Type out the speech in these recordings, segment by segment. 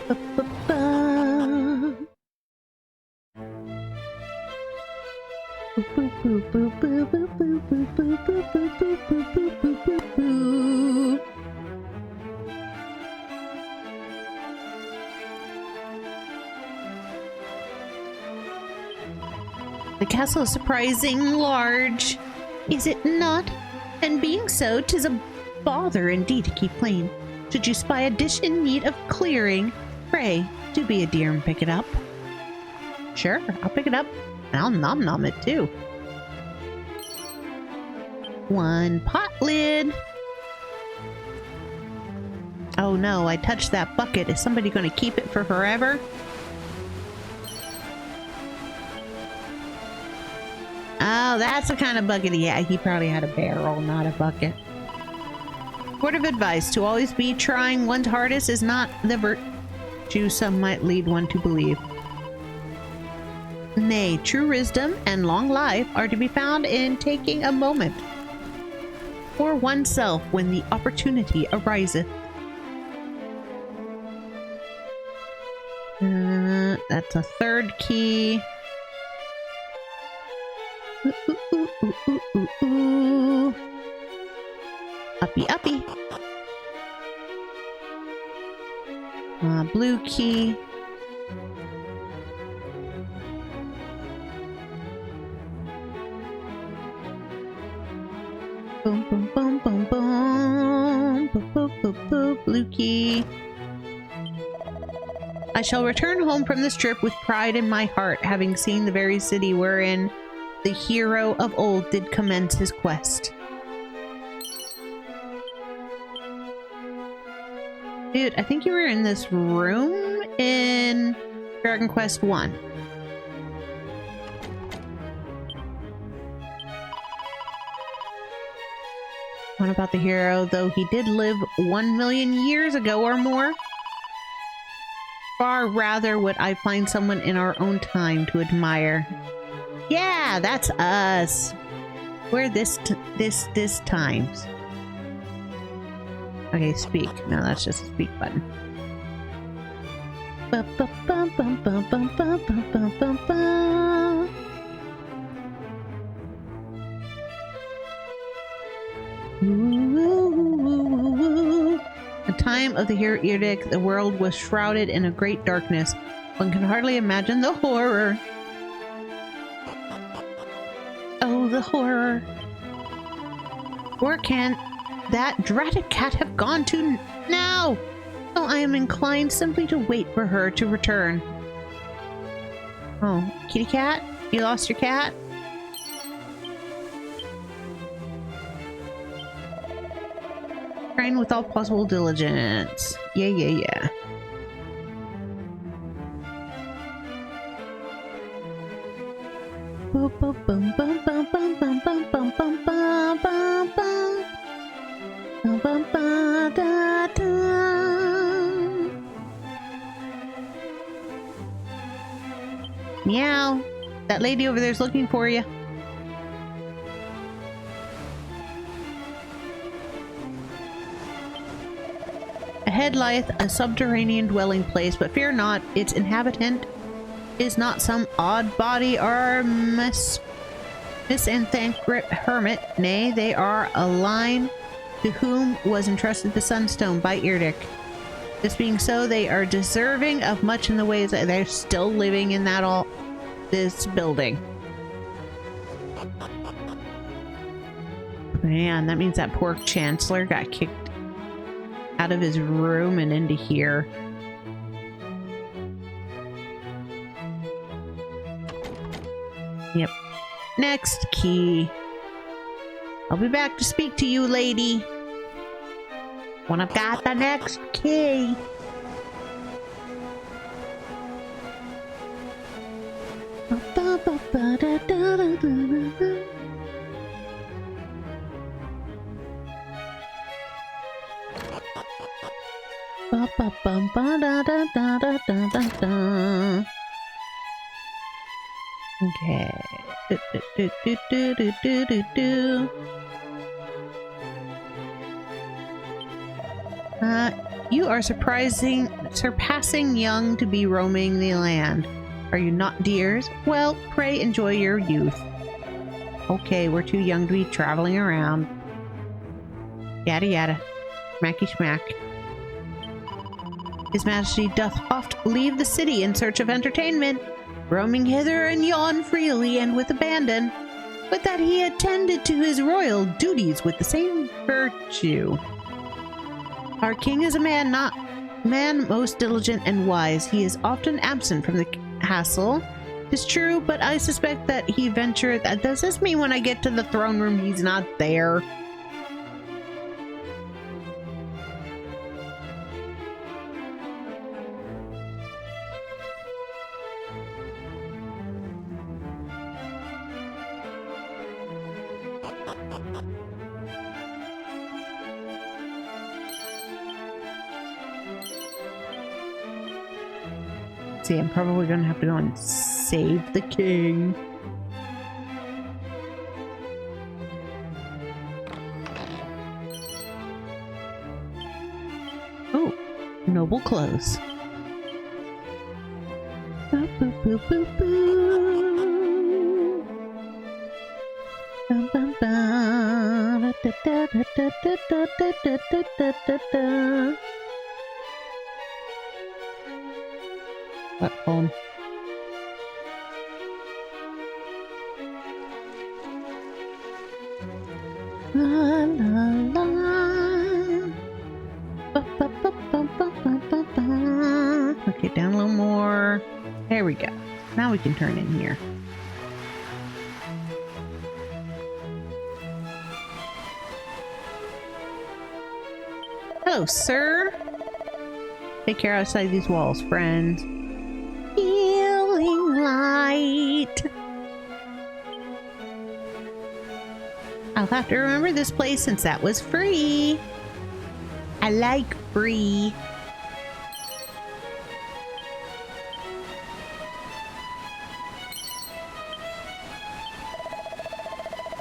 The castle is surprising large, is it not? And being so, 'tis a bother indeed to keep clean. Should you spy a dish in need of clearing, pray, do be a dear and pick it up. Sure, I'll pick it up, and I'll nom-nom it too. One pot lid. Oh no, I touched that bucket. Is somebody going to keep it for forever? Oh, that's the kind of bucket he probably had a barrel, not a bucket. Word of advice, to always be trying one's hardest is not the virtue some might lead one to believe. Nay, true wisdom and long life are to be found in taking a moment for oneself when the opportunity ariseth. That's a third key. Ooh. Uppy, uppy. Blue key. Boom, boom, boom, boom, boom. Boop, boop, boop, boop. Blue key. I shall return home from this trip with pride in my heart, having seen the very city wherein the hero of old did commence his quest. Dude, I think you were in this room in Dragon Quest 1. What about the hero, though he did live 1 million years ago or more? Far rather would I find someone in our own time to admire. Yeah, that's us. We're this times. Okay, speak. No, that's just a speak button. The time of the hero edict, the world was shrouded in a great darkness. One can hardly imagine the horror. Oh, the horror. Where can that dratted cat have gone to now? Oh, I am inclined simply to wait for her to return. Oh, kitty cat? You lost your cat? Train with all possible diligence. Yeah. Boom, boom, boom, boom, boom, boom, boom, boom, boom, boom, boom, boom, boom. Bum, bum, ba, da, da. Meow. That lady over there's looking for you. Ahead lieth a subterranean dwelling place, but fear not, its inhabitant is not some odd body or misanthropic hermit. Nay, they are a line to whom was entrusted the Sunstone by Irdic. This being so, they are deserving of much in the ways that they're still living in this building. Man, that means that poor Chancellor got kicked out of his room and into here. Yep. Next key. I'll be back to speak to you, lady, when I've got the next key. Okay. You are surpassing young to be roaming the land. Are you not, dears? Well, pray enjoy your youth. Okay, we're too young to be traveling around. Yada yada. Smacky smack. His Majesty doth oft leave the city in search of entertainment, roaming hither and yon freely and with abandon, but that he attended to his royal duties with the same virtue. Our king is a man most diligent and wise. He is often absent from the castle. 'Tis true, but I suspect that he ventureth. Does this mean when I get to the throne room he's not there? See, I'm probably gonna have to go and save the king. Oh, noble clothes. Boop, boop, boop, boop, boop. Bum, bum, bum. Da, da, da, da, da, da, da, da, da, da. What phone? La la la. Ba, ba, ba, ba, ba, ba, ba, ba. Okay, down a little more. There we go. Now we can turn in here. Hello, sir. Take care outside these walls, friends. Healing light. I'll have to remember this place since that was free. I like free.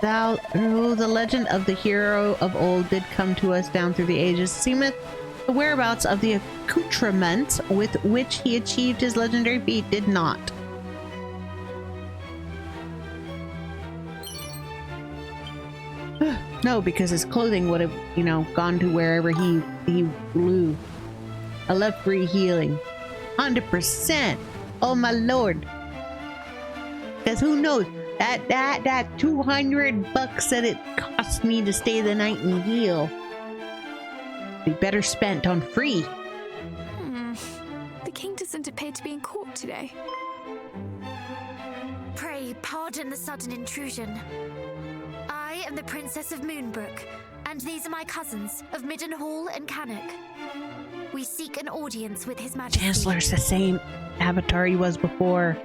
The legend of the hero of old did come to us down through the ages. Seemeth the whereabouts of the accoutrements with which he achieved his legendary feat did not. No, because his clothing would have, gone to wherever he flew. I love free healing. 100%. Oh my lord. Because who knows? That $200 that it cost me to stay the night and heal be better spent on free. The king doesn't appear to be in court today. Pray pardon the sudden intrusion. I am the Princess of Moonbrook, and these are my cousins of Middenhall and Cannock. We seek an audience with His Majesty. Chancellor's the same avatar he was before.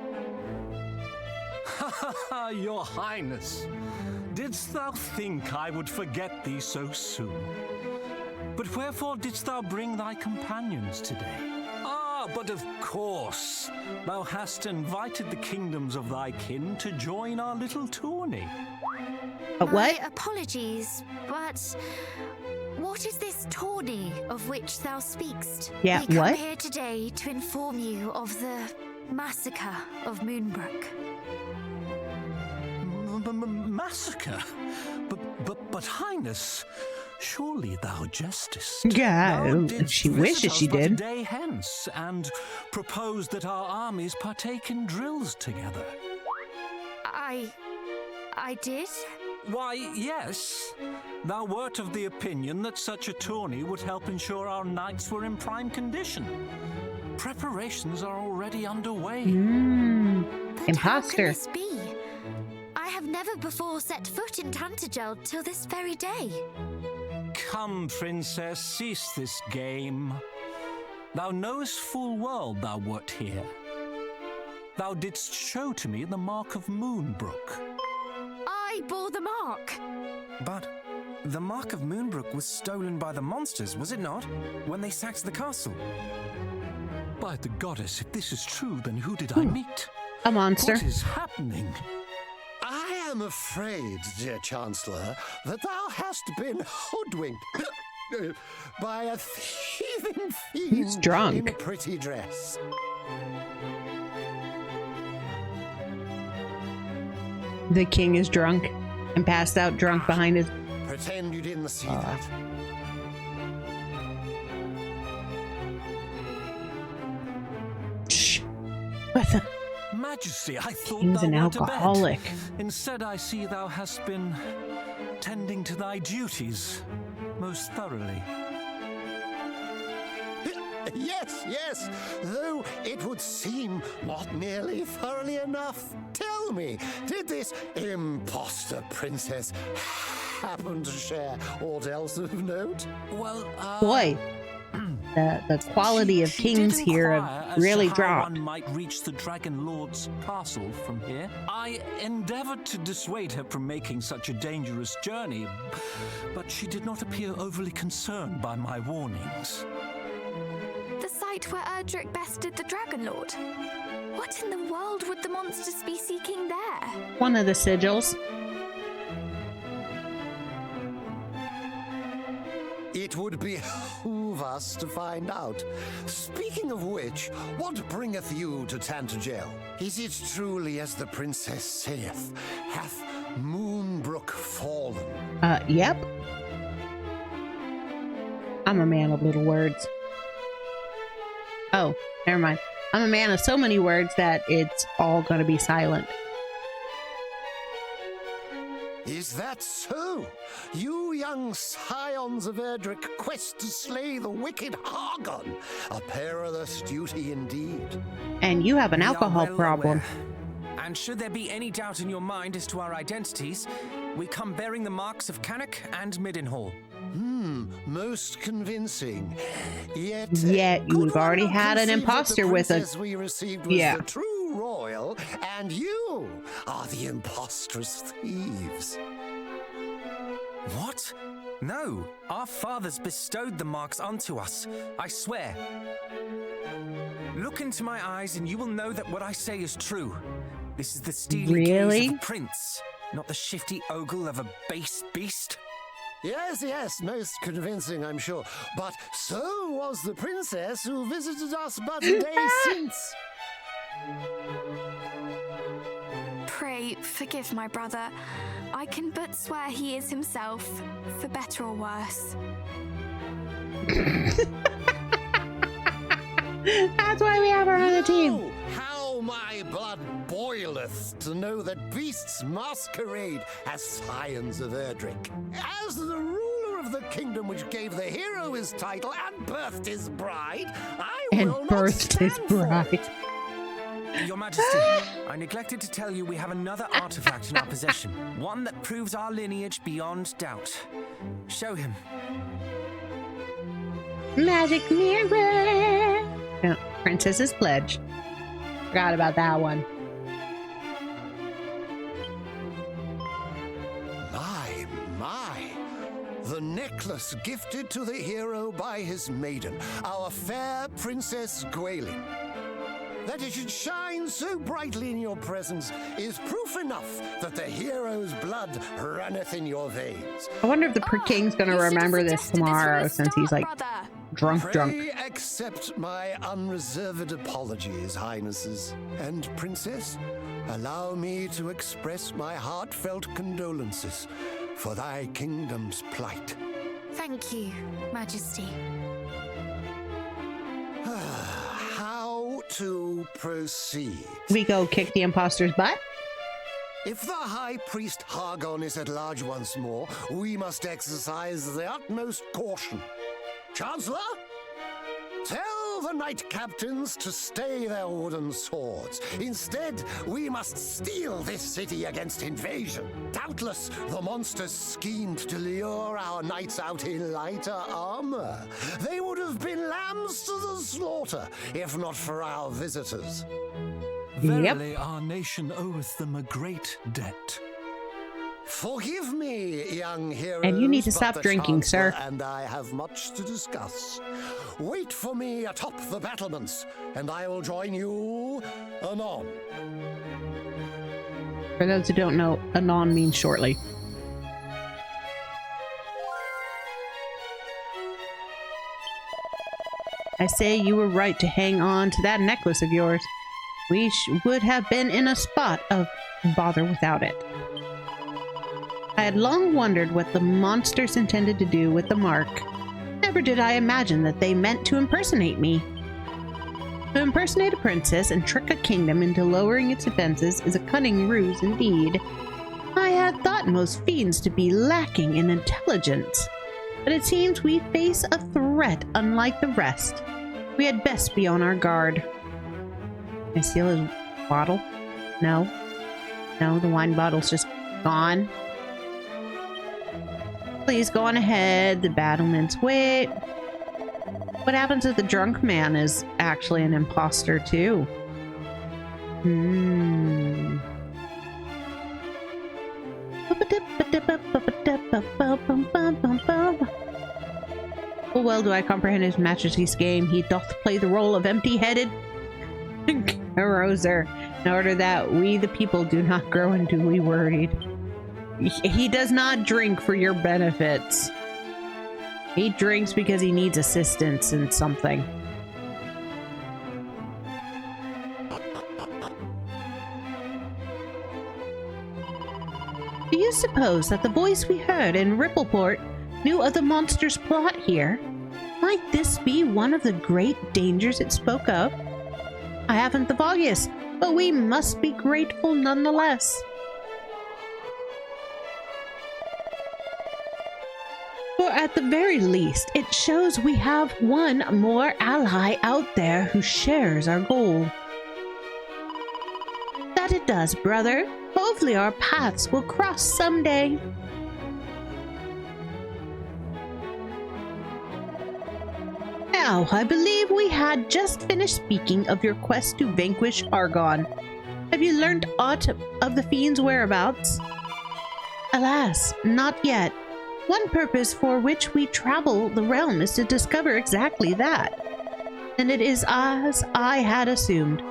Your Highness, didst thou think I would forget thee so soon? But wherefore didst thou bring thy companions today? Ah, but of course, thou hast invited the kingdoms of thy kin to join our little tourney. What? My apologies, but what is this tourney of which thou speakst? Yeah, we come what? here today to inform you of the massacre of Moonbrook. Massacre? But Highness, surely thou jestest. Yeah, Thou didst she visit wishes us she but did. a day hence and proposed that our armies partake in drills together. I did? Why, yes. Thou wert of the opinion that such a tourney would help ensure our knights were in prime condition. Preparations are already underway. But Imposter. how can this be? I have never before set foot in Tantagel till this very day. Come, princess, cease this game. Thou knowest full well thou wert here. Thou didst show to me the mark of Moonbrook. I bore the mark. But the mark of Moonbrook was stolen by the monsters, was it not? When they sacked the castle. By the goddess, if this is true, then who did I meet? A monster. What is happening? I am afraid, dear Chancellor, that thou hast been hoodwinked by a thief thieving fiend He's drunk. in a pretty dress. The king is drunk and passed out drunk behind his... Pretend you didn't see that. Shh. What the... Majesty, I thought King's thou an wert abed. alcoholic. Instead, I see thou hast been tending to thy duties most thoroughly. Yes, yes, though it would seem not nearly thoroughly enough. Tell me, did this imposter princess happen to share aught else of note? Well, Boy, the quality of she kings did here inquire have as really to how dropped. one might reach the Dragon Lord's castle from here. I endeavored to dissuade her from making such a dangerous journey, but she did not appear overly concerned by my warnings. The site where Erdrick bested the Dragon Lord? What in the world would the monsters be seeking there? One of the sigils. It would behoove us to find out. Speaking of which, what bringeth you to Tantagel? Is it truly as the princess saith? Hath Moonbrook fallen? Yep. I'm a man of little words. Oh, never mind. I'm a man of so many words that it's all gonna be silent. Is that so? You young scions of Erdrick quest to slay the wicked Hargon. A perilous duty indeed. And you have an We are alcohol well problem. aware. And should there be any doubt in your mind as to our identities, we come bearing the marks of Cannock and Middenhall. Most convincing. Yet You've already had an imposter with a... we received was Yeah. the true royal, and you are the imposterous thieves. What? No, our fathers bestowed the marks unto us, I swear. Look into my eyes and you will know that what I say is true. This is the steely Really? gaze of a prince, not the shifty ogle of a base beast. Yes, yes, most convincing, I'm sure. But so was the princess who visited us but a day since. Pray, forgive my brother. I can but swear he is himself, for better or worse. That's why we have her on the team. Oh, how my blood boileth to know that beasts masquerade as scions of Erdrick. As the ruler of the kingdom which gave the hero his title and birthed his bride, I will not stand for it. Your Majesty, I neglected to tell you we have another artifact in our possession. One that proves our lineage beyond doubt. Show him. Magic mirror. No, Princess's Pledge. Forgot about that one. My. The necklace gifted to the hero by his maiden, our fair Princess Gwaelin. That it should shine so brightly in your presence is proof enough that the hero's blood runneth in your veins. I wonder if the king's gonna You should have remember this suggested tomorrow from the since he's start, like brother. drunk. Pray accept my unreserved apologies, Highnesses. And Princess, allow me to express my heartfelt condolences for thy kingdom's plight. Thank you, Majesty. How to proceed? We go kick the imposter's butt. If the High Priest Hargon is at large once more, we must exercise the utmost caution. Chancellor, tell the knight captains to stay their wooden swords. Instead, we must steal this city against invasion. Doubtless, the monsters schemed to lure our knights out in lighter armor. They would have been lambs to the slaughter, if not for our visitors. Verily, our nation oweth them a great debt. Forgive me, young heroes. And you need to but stop the drinking, Chancellor sir. And I have much to discuss. Wait for me atop the battlements, and I will join you anon. For those who don't know, anon means shortly. I say you were right to hang on to that necklace of yours. We would have been in a spot of bother without it. I had long wondered what the monsters intended to do with the mark. Never did I imagine that they meant to impersonate me. To impersonate a princess and trick a kingdom into lowering its defenses is a cunning ruse indeed. I had thought most fiends to be lacking in intelligence, but it seems we face a threat unlike the rest. We had best be on our guard. Can I steal his bottle? No. No, the wine bottle's just gone. Please go on ahead. The battlements wait. What happens if the drunk man is actually an imposter too? Full well do I comprehend his majesty's game. He doth play the role of empty-headed carouser, in order that we the people do not grow unduly worried. He does not drink for your benefits. He drinks because he needs assistance in something. Do you suppose that the voice we heard in Rippleport knew of the monster's plot here? Might this be one of the great dangers it spoke of? I haven't the foggiest, but we must be grateful nonetheless. For at the very least, it shows we have one more ally out there who shares our goal. That it does, brother. Hopefully our paths will cross someday. Now, I believe we had just finished speaking of your quest to vanquish Argon. Have you learned aught of the fiend's whereabouts? Alas, not yet. One purpose for which we travel the realm is to discover exactly that. And it is as I had assumed.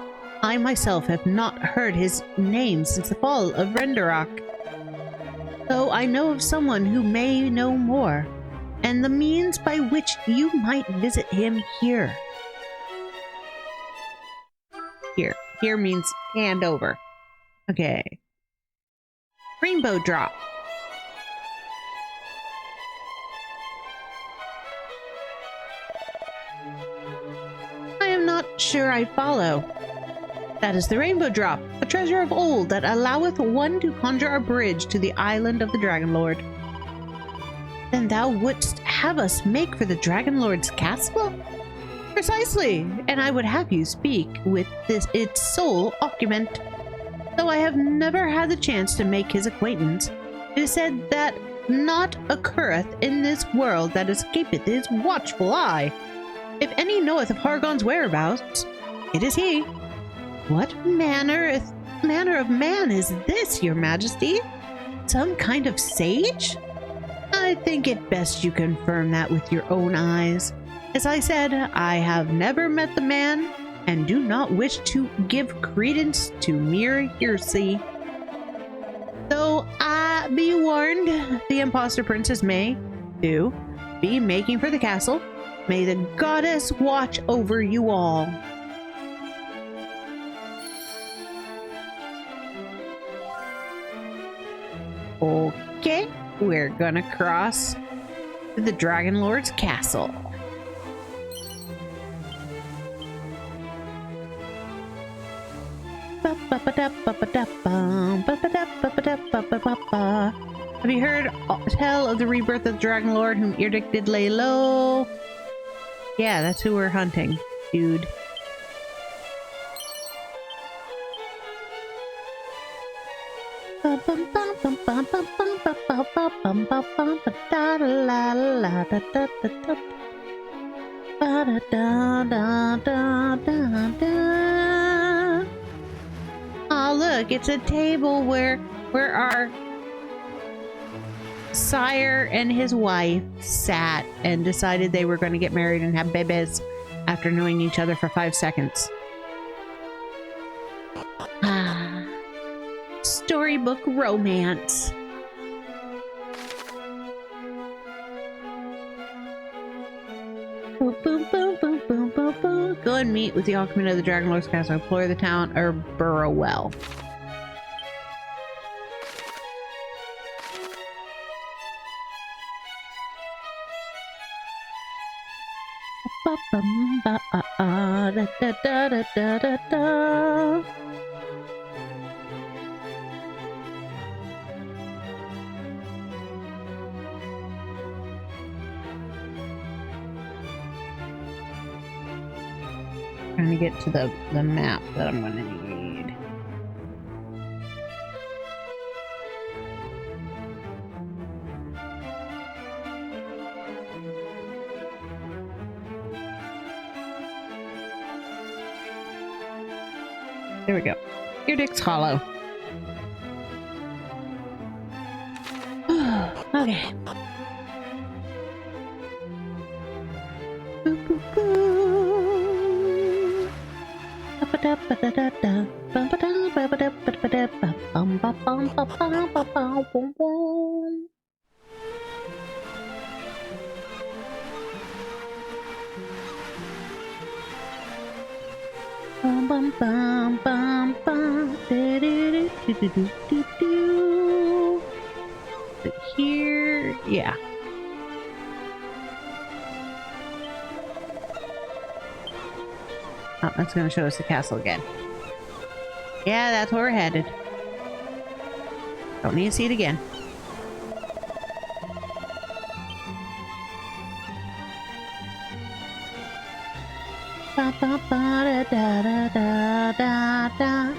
I myself have not heard his name since the fall of Renderock. Though I know of someone who may know more, and the means by which you might visit him here. Here means hand over. Okay. Rainbow drop. I am not sure I follow. That is the rainbow drop, a treasure of old that alloweth one to conjure a bridge to the island of the Dragon Lord. Then thou wouldst have us make for the Dragon Lord's castle? Precisely, and I would have you speak with its sole occupant. Though I have never had the chance to make his acquaintance, it is said that naught occurreth in this world that escapeth his watchful eye. If any knoweth of Hargon's whereabouts, it is he. What manner of man is this, your majesty? Some kind of sage? I think it best you confirm that with your own eyes. As I said, I have never met the man, and do not wish to give credence to mere hearsay. Though I be warned, the imposter princess may, too, be making for the castle. May the goddess watch over you all. Okay, we're gonna cross to the Dragon Lord's castle. Have you heard tell of the rebirth of the Dragon Lord whom Irdic did lay low? Yeah, that's who we're hunting, dude. Oh, look, it's a table where our sire and his wife sat and decided they were going to get married and have babies after knowing each other for 5 seconds. Storybook romance. Boom, boom, boom, boom, boom, boom. and meet with the occupant of the Dragon Lord's castle. Explore the town or burrow well. Trying to get to the map that I'm going to need. There we go. Your dick's hollow. Okay. Here, yeah. Oh, that's going to show us the castle again. Yeah, that's where we're headed. Don't need to see it again. Ba, ba, ba, da, da, da, da, da.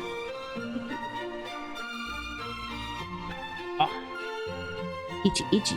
Oh. Itchy, itchy.